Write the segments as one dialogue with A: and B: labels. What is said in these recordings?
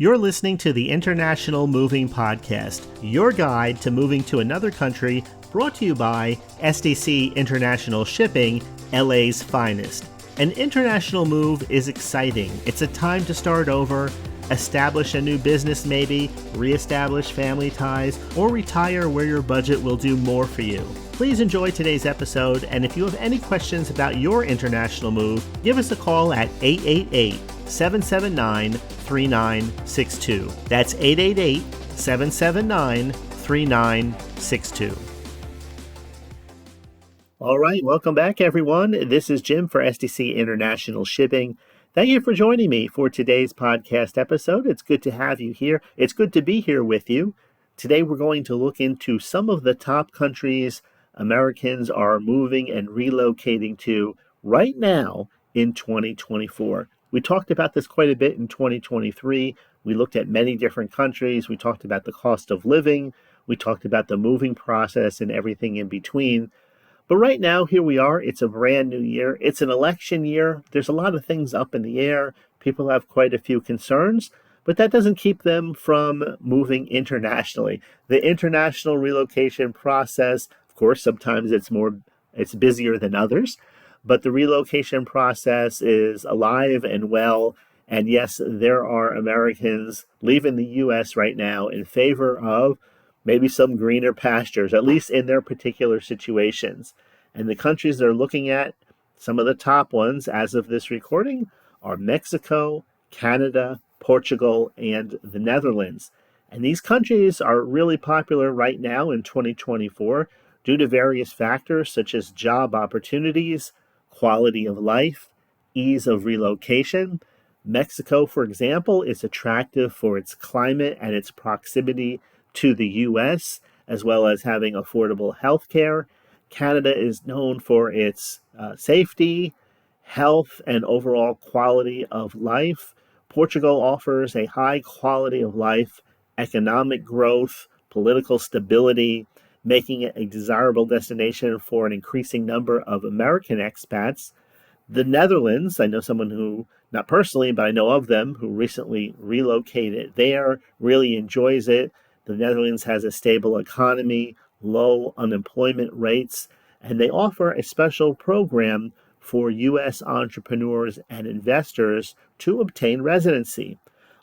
A: You're listening to the International Moving Podcast, your guide to moving to another country, brought to you by SDC International Shipping, LA's finest. An international move is exciting. It's a time to start over, establish a new business maybe, reestablish family ties, or retire where your budget will do more for you. Please enjoy today's episode, and if you have any questions about your international move, give us a call at 888-779-3962. That's 888-779-3962. All right, welcome back, everyone. This is Jim for SDC International Shipping. Thank you for joining me for today's podcast episode. It's good to have you here. It's good to be here with you. Today, we're going to look into some of the top countries Americans are moving and relocating to right now in 2024. We talked about this quite a bit in 2023. We looked at many different countries. We talked about the cost of living. We talked about the moving process and everything in between. But right now, here we are. It's a brand new year. It's an election year. There's a lot of things up in the air. People have quite a few concerns, but that doesn't keep them from moving internationally. The international relocation process, of course, sometimes it's busier than others, but the relocation process is alive and well. And yes, there are Americans leaving the U.S. right now in favor of maybe some greener pastures, at least in their particular situations. And the countries they're looking at, some of the top ones as of this recording, are Mexico, Canada, Portugal, and the Netherlands. And these countries are really popular right now in 2024 due to various factors such as job opportunities, quality of life, ease of relocation. Mexico, for example, is attractive for its climate and its proximity to the U.S., as well as having affordable health care. Canada is known for its safety, health, and overall quality of life. Portugal offers a high quality of life, economic growth, political stability, making it a desirable destination for an increasing number of American expats. The Netherlands, I know someone who, not personally, but I know of them, who recently relocated there, really enjoys it. The Netherlands has a stable economy, low unemployment rates, and they offer a special program for U.S. entrepreneurs and investors to obtain residency.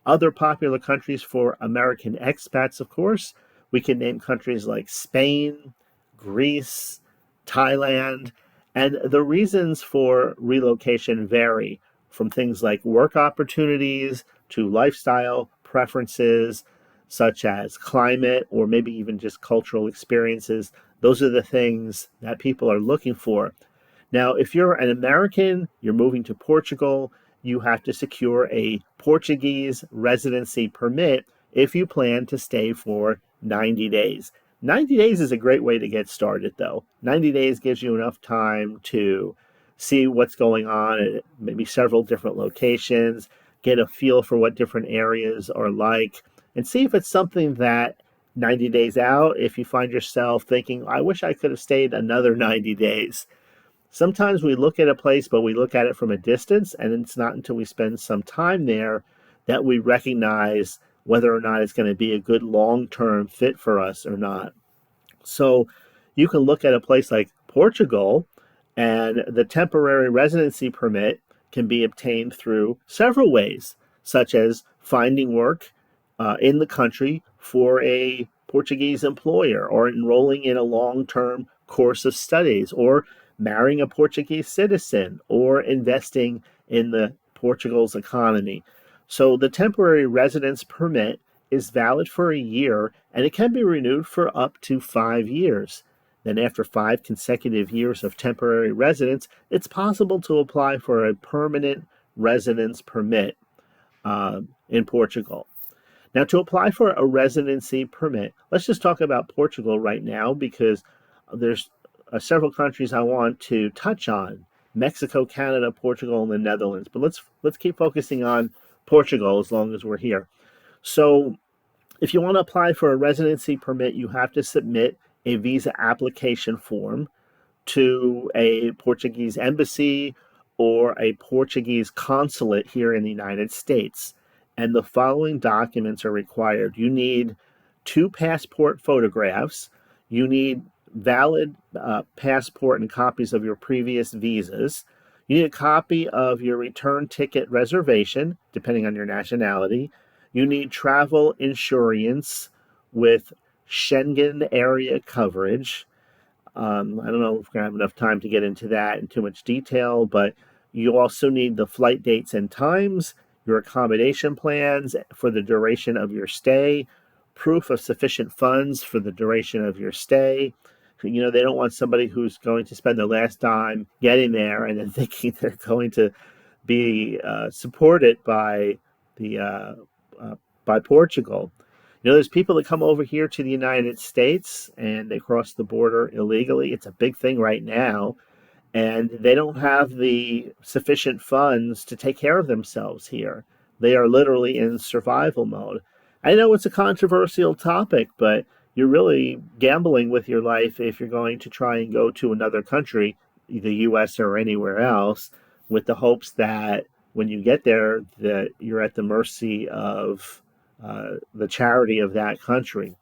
A: Other popular countries for American expats, of course, we can name countries like Spain, Greece, Thailand, and the reasons for relocation vary from things like work opportunities to lifestyle preferences, such as climate or maybe even just cultural experiences. Those are the things that people are looking for. Now, if you're an American, you're moving to Portugal, you have to secure a Portuguese residency permit if you plan to stay for 90 days. 90 days is a great way to get started, though. 90 days gives you enough time to see what's going on at maybe several different locations, get a feel for what different areas are like, and see if it's something that 90 days out, if you find yourself thinking, I wish I could have stayed another 90 days. Sometimes we look at a place, but we look at it from a distance, and it's not until we spend some time there that we recognize whether or not it's going to be a good long-term fit for us or not. So you can look at a place like Portugal, and the temporary residency permit can be obtained through several ways, such as finding work in the country for a Portuguese employer, or enrolling in a long-term course of studies, or marrying a Portuguese citizen, or investing in the Portugal's economy. So the temporary residence permit is valid for a year, and it can be renewed for up to 5 years. Then after 5 consecutive years of temporary residence, it's possible to apply for a permanent residence permit in Portugal. Now, to apply for a residency permit, let's just talk about Portugal right now, because there's several countries I want to touch on: Mexico, Canada, Portugal, and the Netherlands. But let's keep focusing on Portugal as long as we're here. So if you want to apply for a residency permit, you have to submit a visa application form to a Portuguese embassy or a Portuguese consulate here in the United States. and the following documents are required. You need 2 passport photographs. You need valid passport and copies of your previous visas. You need a copy of your return ticket reservation, depending on your nationality. You need travel insurance with Schengen area coverage. I don't know if we're going to have enough time to get into that in too much detail, but you also need the flight dates and times, your accommodation plans for the duration of your stay, proof of sufficient funds for the duration of your stay. They don't want somebody who's going to spend their last dime getting there and then thinking they're going to be supported the by Portugal. There's people that come over here to the United States and they cross the border illegally. It's a big thing right now, and they don't have the sufficient funds to take care of themselves here. They are literally in survival mode. I know it's a controversial topic, but you're really gambling with your life if you're going to try and go to another country, the US or anywhere else, with the hopes that when you get there, that you're at the mercy of the charity of that country.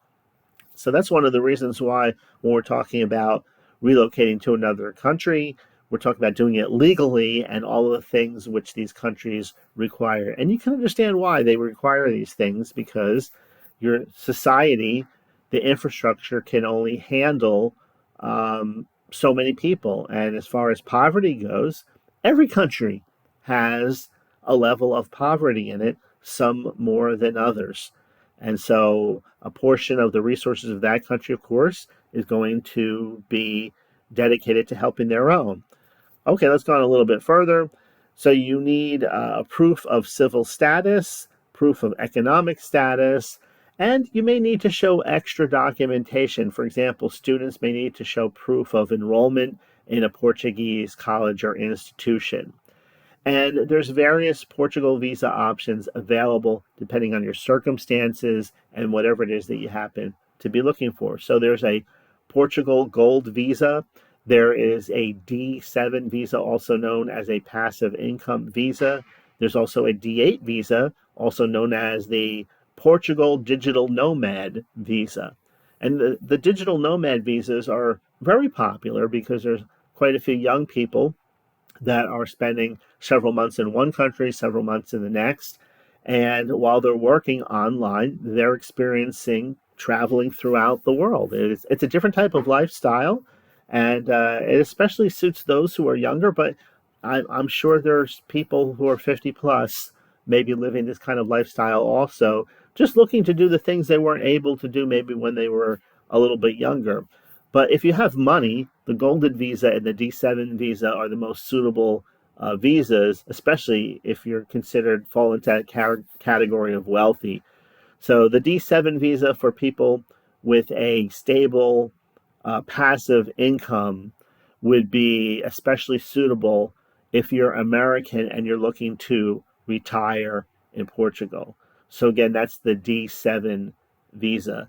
A: So that's one of the reasons why when we're talking about relocating to another country, we're talking about doing it legally and all of the things which these countries require. And you can understand why they require these things, because your society, the infrastructure can only handle so many people. And as far as poverty goes, every country has a level of poverty in it, some more than others. And so a portion of the resources of that country, of course, is going to be dedicated to helping their own. Okay, let's go on a little bit further. So you need a proof of civil status, proof of economic status, and you may need to show extra documentation. For example, students may need to show proof of enrollment in a Portuguese college or institution. And there's various Portugal visa options available depending on your circumstances and whatever it is that you happen to be looking for. So there's a Portugal Gold visa. There is a D7 visa, also known as a passive income visa. There's also a D8 visa, also known as the Portugal Digital Nomad visa. And the digital nomad visas are very popular because there's quite a few young people that are spending several months in one country, several months in the next. And while they're working online, they're experiencing traveling throughout the world. It's a different type of lifestyle, and it especially suits those who are younger, but I'm sure there's people who are 50 plus maybe living this kind of lifestyle also, just looking to do the things they weren't able to do maybe when they were a little bit younger. But if you have money, the Golden Visa and the D7 visa are the most suitable visas, especially if you're considered fall into that category of wealthy. So the D7 visa for people with a stable passive income would be especially suitable if you're American and you're looking to retire in Portugal. So again, that's the D7 visa,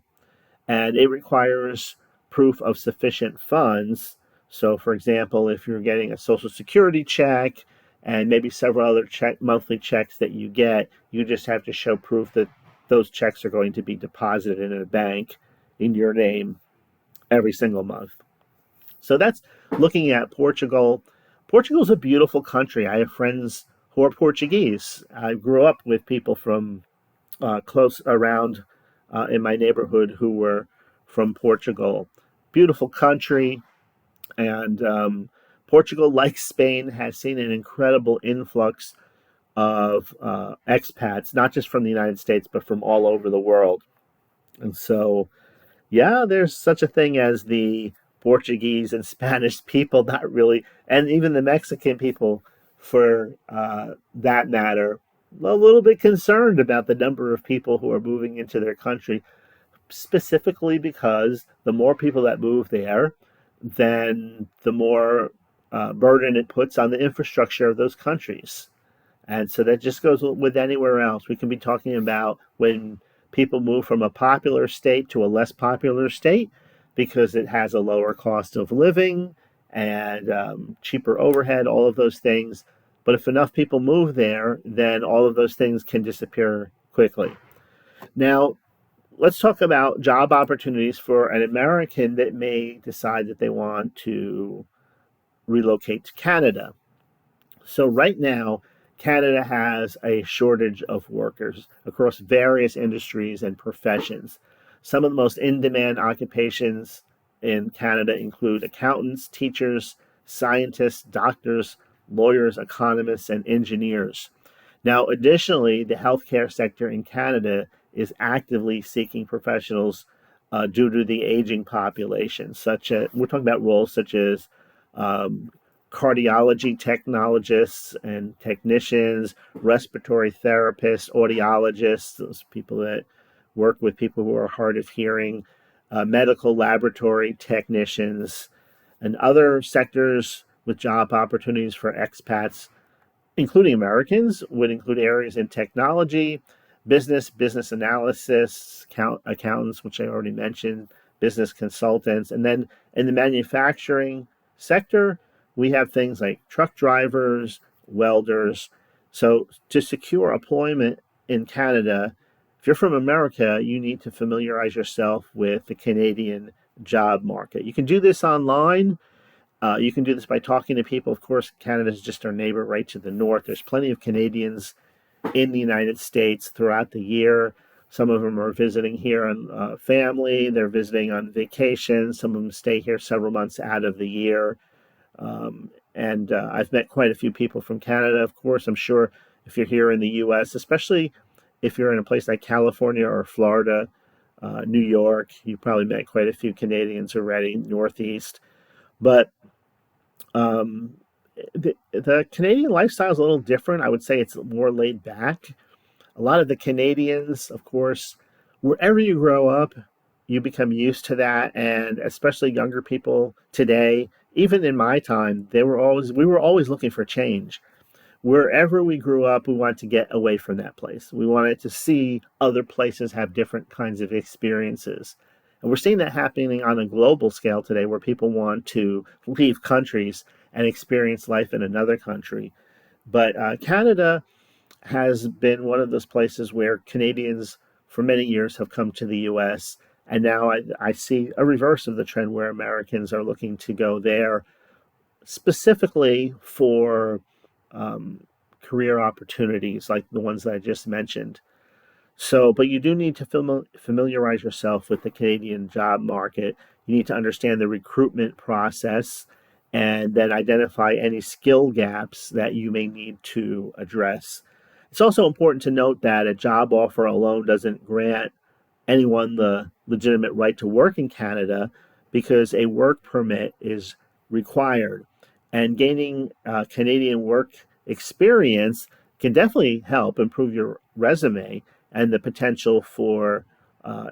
A: and it requires proof of sufficient funds. So, for example, if you're getting a Social Security check and maybe several other monthly checks that you get, you just have to show proof that those checks are going to be deposited in a bank in your name every single month. So that's looking at Portugal. Portugal's a beautiful country. I have friends who are Portuguese. I grew up with people from close around in my neighborhood who were from Portugal. Beautiful country, and Portugal, like Spain, has seen an incredible influx of expats, not just from the United States, but from all over the world. And so, yeah, there's such a thing as the Portuguese and Spanish people, not really, and even the Mexican people, for that matter, a little bit concerned about the number of people who are moving into their country, specifically because the more people that move there, then the more burden it puts on the infrastructure of those countries. And so that just goes with anywhere else. We can be talking about when people move from a popular state to a less popular state because it has a lower cost of living and cheaper overhead, all of those things. But if enough people move there, then all of those things can disappear quickly. Now, let's talk about job opportunities for an American that may decide that they want to relocate to Canada. So, right now, Canada has a shortage of workers across various industries and professions. Some of the most in demand occupations in Canada include accountants, teachers, scientists, doctors, lawyers, economists, and engineers. Now, additionally, the healthcare sector in Canada is actively seeking professionals due to the aging population. Such as we're talking about roles such as um, cardiology technologists and technicians, respiratory therapists, audiologists, those people that work with people who are hard of hearing, medical laboratory technicians, and other sectors with job opportunities for expats including Americans, would include areas in technology, business analysis, accountants, which I already mentioned, business consultants. And then in the manufacturing sector, we have things like truck drivers, welders. So to secure employment in Canada, if you're from America, you need to familiarize yourself with the Canadian job market. You can do this online. You can do this by talking to people. Of course, Canada is just our neighbor right to the north. There's plenty of Canadians in the United States throughout the year. Some of them are visiting here on family. They're visiting on vacation. Some of them stay here several months out of the year. And I've met quite a few people from Canada. Of course, I'm sure if you're here in the U.S., especially if you're in a place like California or Florida, New York, you probably met quite a few Canadians already, Northeast. But um, the Canadian lifestyle is a little different. I would say it's more laid back. A lot of the Canadians, of course, wherever you grow up, you become used to that, and especially younger people today. Even in my time, we were always looking for change. Wherever we grew up, we wanted to get away from that place. We wanted to see other places have different kinds of experiences. And we're seeing that happening on a global scale today where people want to leave countries and experience life in another country. But Canada has been one of those places where Canadians for many years have come to the US. And now I see a reverse of the trend where Americans are looking to go there specifically for um, career opportunities like the ones that I just mentioned. So, but you do need to familiarize yourself with the Canadian job market. You need to understand the recruitment process and then identify any skill gaps that you may need to address. It's also important to note that a job offer alone doesn't grant anyone the legitimate right to work in Canada because a work permit is required. And gaining Canadian work experience can definitely help improve your resume and the potential for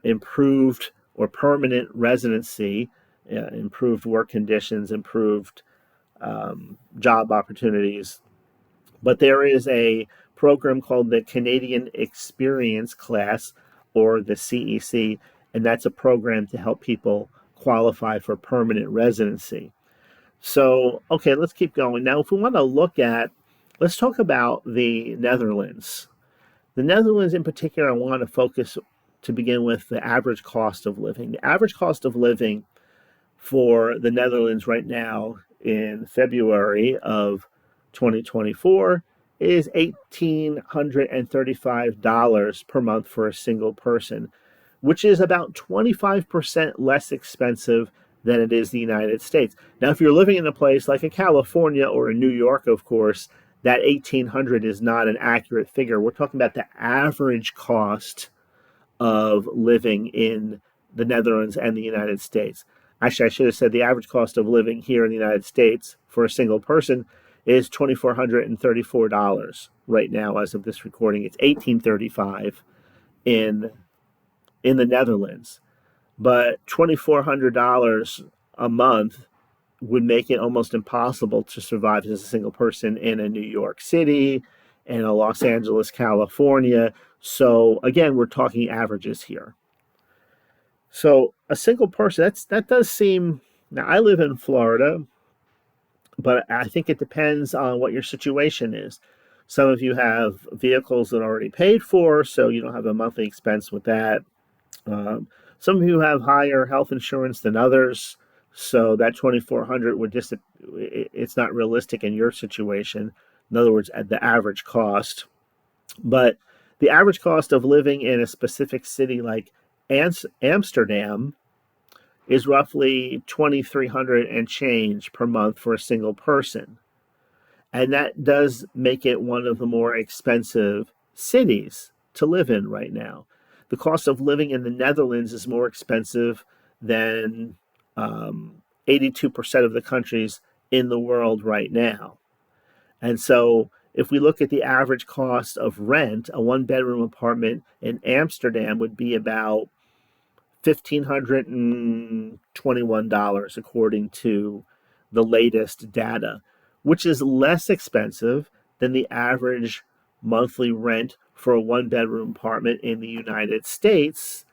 A: improved or permanent residency, improved work conditions, improved job opportunities. But there is a program called the Canadian Experience Class, or the CEC, and that's a program to help people qualify for permanent residency. So, okay, let's keep going. Now, if we want to let's talk about the Netherlands. The Netherlands, in particular, I want to focus to begin with the average cost of living. The average cost of living for the Netherlands right now in February of 2024 is $1,835 per month for a single person, which is about 25% less expensive than it is the United States. Now, if you're living in a place like a California or a New York, of course, that 1,800 is not an accurate figure. We're talking about the average cost of living in the Netherlands and the United States. Actually, I should have said the average cost of living here in the United States for a single person is $2,434 right now as of this recording. It's $1,835 in the Netherlands. But $2,400 a month would make it almost impossible to survive as a single person in a New York City and a Los Angeles, California. So again, we're talking averages here. So a single person, that does seem. Now I live in Florida, But I think it depends on what your situation is. Some of you have vehicles that are already paid for, so you don't have a monthly expense with that. Um, some of you have higher health insurance than others, so that 2,400 would just it's not realistic in your situation. In other words, at the average cost. But the average cost of living in a specific city like Amsterdam is roughly 2,300 and change per month for a single person. And that does make it one of the more expensive cities to live in right now. The cost of living in the Netherlands is more expensive than 82% of the countries in the world right now. And so, if we look at the average cost of rent, a one bedroom apartment in Amsterdam would be about $1,521, according to the latest data, which is less expensive than the average monthly rent for a one bedroom apartment in the United States.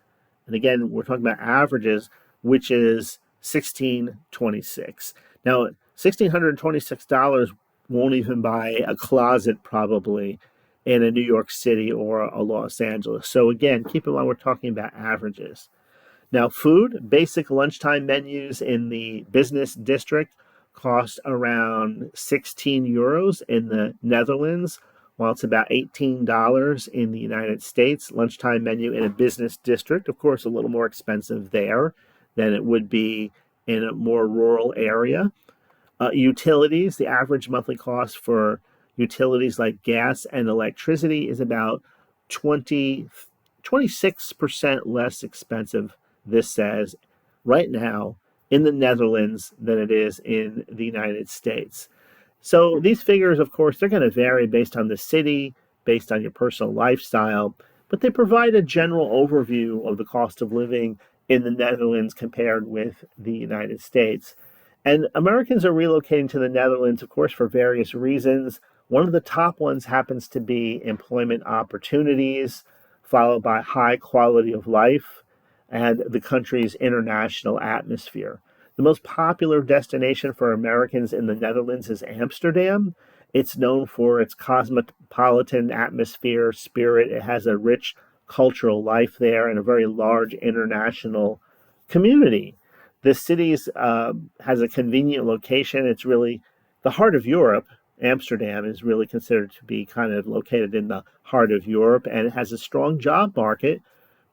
A: And again, we're talking about averages, which is 1626. Now, $1,626 won't even buy a closet probably in a New York City or a Los Angeles. So again, keep in mind we're talking about averages. Now, food, basic lunchtime menus in the business district cost around 16 euros in the Netherlands, while it's about $18 in the United States. Lunchtime menu in a business district, of course, a little more expensive there than it would be in a more rural area. Utilities, the average monthly cost for utilities like gas and electricity is about 26% less expensive, this says, right now in the Netherlands than it is in the United States. So these figures, of course, they're going to vary based on the city, based on your personal lifestyle, but they provide a general overview of the cost of living in the Netherlands compared with the United States. And Americans are relocating to the Netherlands, of course, for various reasons. One of the top ones happens to be employment opportunities, followed by high quality of life and the country's international atmosphere. The most popular destination for Americans in the Netherlands is Amsterdam. It's known for its cosmopolitan atmosphere, spirit. It has a rich cultural life there and a very large international community. The city has a convenient location. It's really the heart of Europe. Amsterdam is really considered to be kind of located in the heart of Europe, and it has a strong job market,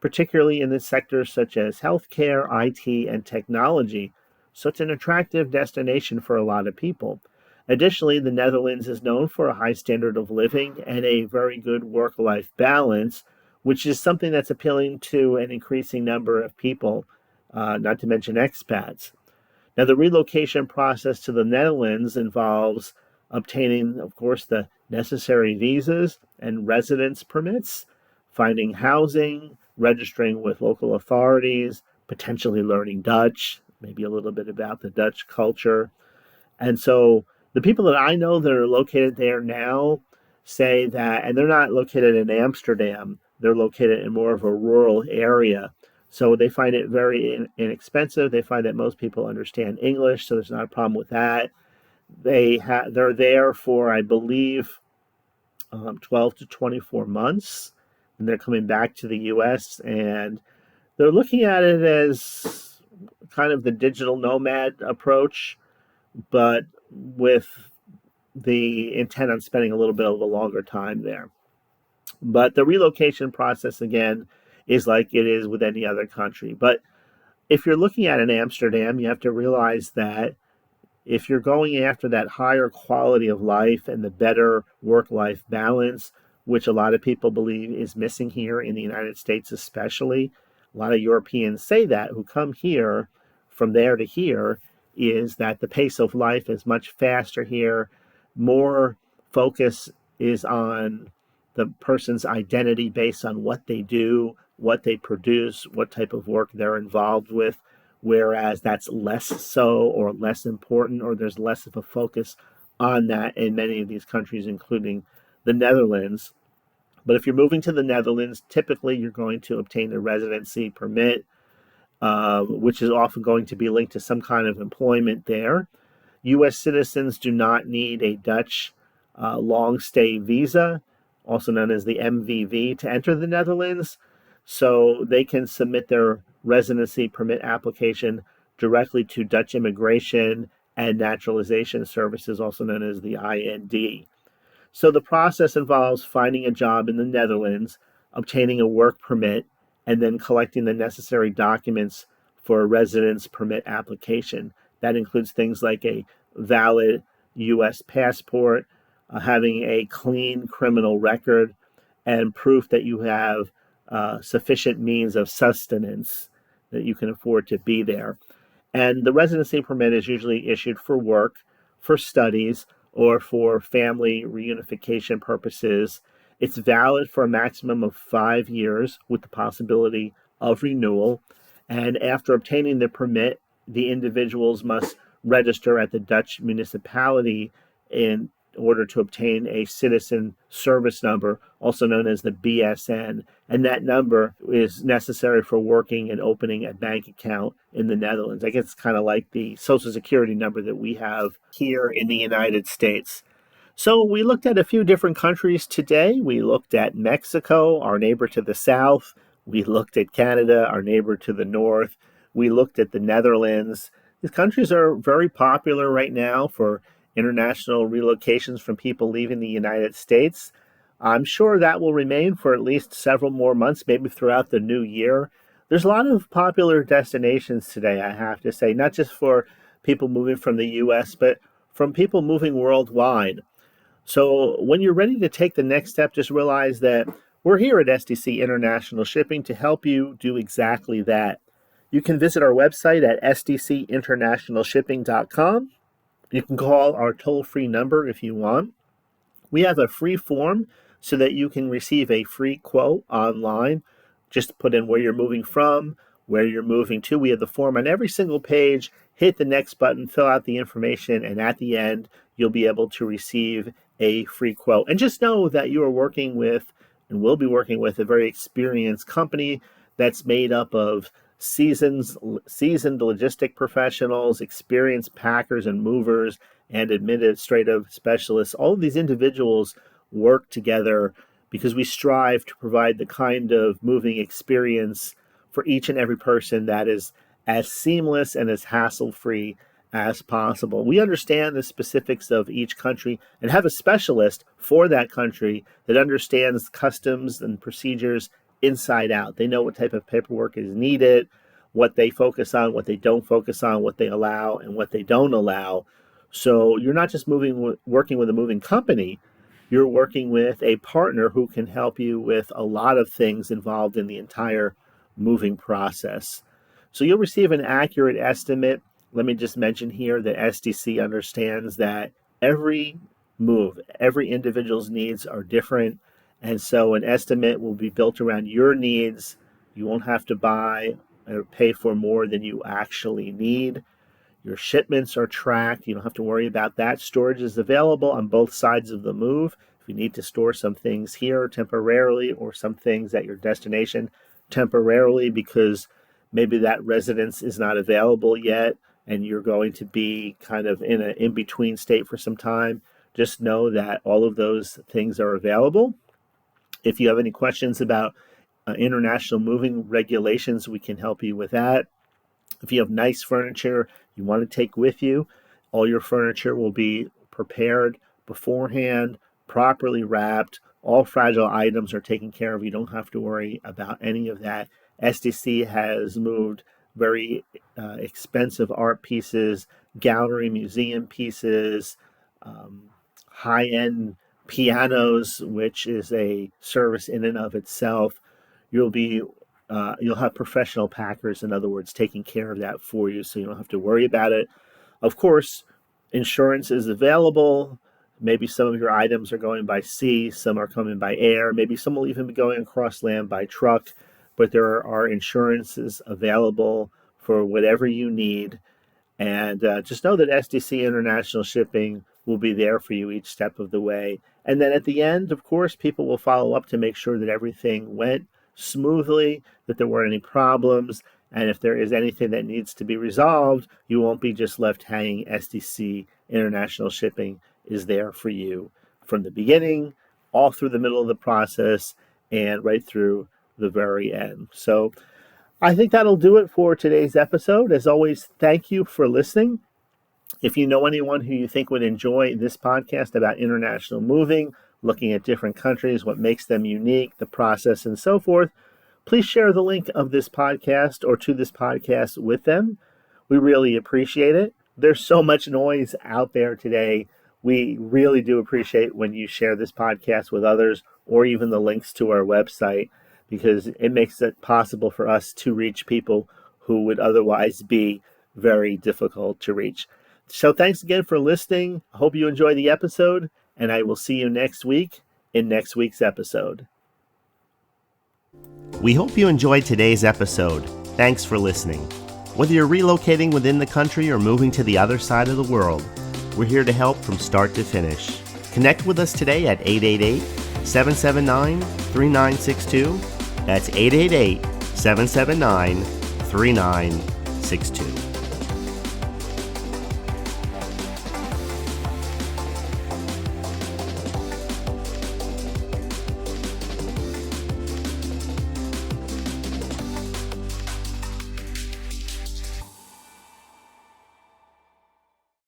A: particularly in the sectors such as healthcare, IT, and technology. So it's an attractive destination for a lot of people. Additionally, the Netherlands is known for a high standard of living and a very good work life balance, which is something that's appealing to an increasing number of people, not to mention expats. Now, the relocation process to the Netherlands involves obtaining, of course, the necessary visas and residence permits, finding housing, registering with local authorities, potentially learning Dutch, maybe a little bit about the Dutch culture. And so the people that I know that are located there now say that, and they're not located in Amsterdam, they're located in more of a rural area. So they find it very inexpensive. They find that most people understand English, so there's not a problem with that. They're there for, I believe, 12 to 24 months, and they're coming back to the U.S. and they're looking at it as kind of the digital nomad approach, but with the intent on spending a little bit of a longer time there. But the relocation process, again, is like it is with any other country. But if you're looking at an Amsterdam, you have to realize that if you're going after that higher quality of life and the better work life balance, which a lot of people believe is missing here in the United States, especially, a lot of Europeans say that who come here from there to here, is that the pace of life is much faster here. More focus is on the person's identity based on what they do, what they produce, what type of work they're involved with, whereas that's less so or less important, or there's less of a focus on that in many of these countries, including the Netherlands. But if you're moving to the Netherlands, typically you're going to obtain a residency permit, which is often going to be linked to some kind of employment there. U.S. citizens do not need a Dutch long stay visa, also known as the MVV, to enter the Netherlands. So they can submit their residency permit application directly to Dutch Immigration and Naturalization Services, also known as the IND. So the process involves finding a job in the Netherlands, obtaining a work permit, and then collecting the necessary documents for a residence permit application. That includes things like a valid U.S. passport, having a clean criminal record, and proof that you have sufficient means of sustenance that you can afford to be there. And the residency permit is usually issued for work, for studies, or for family reunification purposes. It's valid for a maximum of 5 years with the possibility of renewal. And after obtaining the permit, the individuals must register at the Dutch municipality in order to obtain a citizen service number, also known as the BSN. And that number is necessary for working and opening a bank account in the Netherlands. I guess it's kind of like the Social Security number that we have here in the United States. So we looked at a few different countries today. We looked at Mexico, our neighbor to the south. We looked at Canada, our neighbor to the north. We looked at the Netherlands. These countries are very popular right now for international relocations from people leaving the United States. I'm sure that will remain for at least several more months, maybe throughout the new year. There's a lot of popular destinations today, I have to say, not just for people moving from the US, but from people moving worldwide. So when you're ready to take the next step, just realize that we're here at SDC International Shipping to help you do exactly that. You can visit our website at sdcinternationalshipping.com. You can call our toll-free number if you want. We have a free form so that you can receive a free quote online. Just put in where you're moving from, where you're moving to. We have the form on every single page. Hit the next button, fill out the information, and at the end, you'll be able to receive a free quote. And just know that you are working with and will be working with a very experienced company that's made up of seasoned logistic professionals, experienced packers and movers, and administrative specialists. All of these individuals work together because we strive to provide the kind of moving experience for each and every person that is as seamless and as hassle-free as possible. We understand the specifics of each country and have a specialist for that country that understands customs and procedures inside out. They know what type of paperwork is needed, what they focus on, what they don't focus on, what they allow and what they don't allow. So you're not just working with a moving company, you're working with a partner who can help you with a lot of things involved in the entire moving process. So you'll receive an accurate estimate. Let me just mention here that SDC understands that every move, every individual's needs are different. And so an estimate will be built around your needs. You won't have to buy or pay for more than you actually need. Your shipments are tracked. You don't have to worry about that. Storage is available on both sides of the move. If you need to store some things here temporarily or some things at your destination temporarily because maybe that residence is not available yet and you're going to be kind of in an in-between state for some time, just know that all of those things are available. If you have any questions about international moving regulations, we can help you with that. If you have nice furniture you want to take with you, all your furniture will be prepared beforehand, properly wrapped. All fragile items are taken care of. You don't have to worry about any of that. SDC has moved very expensive art pieces, gallery museum pieces, high-end pianos, which is a service in and of itself. You'll have professional packers, in other words, taking care of that for you, so you don't have to worry about it. Of course, insurance is available. Maybe some of your items are going by sea, some are coming by air, maybe some will even be going across land by truck, but there are insurances available for whatever you need. And just know that SDC International Shipping will be there for you each step of the way. And then at the end, of course, people will follow up to make sure that everything went smoothly, that there weren't any problems, and if there is anything that needs to be resolved, you won't be just left hanging. SDC International Shipping is there for you from the beginning, all through the middle of the process, and right through the very end. So I think that'll do it for today's episode. As always, thank you for listening. If you know anyone who you think would enjoy this podcast about international moving, looking at different countries, what makes them unique, the process, and so forth, please share the link of this podcast or to this podcast with them. We really appreciate it. There's so much noise out there today. We really do appreciate when you share this podcast with others or even the links to our website, because it makes it possible for us to reach people who would otherwise be very difficult to reach. So thanks again for listening. I hope you enjoy the episode, and I will see you next week in next week's episode. We hope you enjoyed today's episode. Thanks for listening. Whether you're relocating within the country or moving to the other side of the world, we're here to help from start to finish. Connect with us today at 888-779-3962. That's 888-779-3962.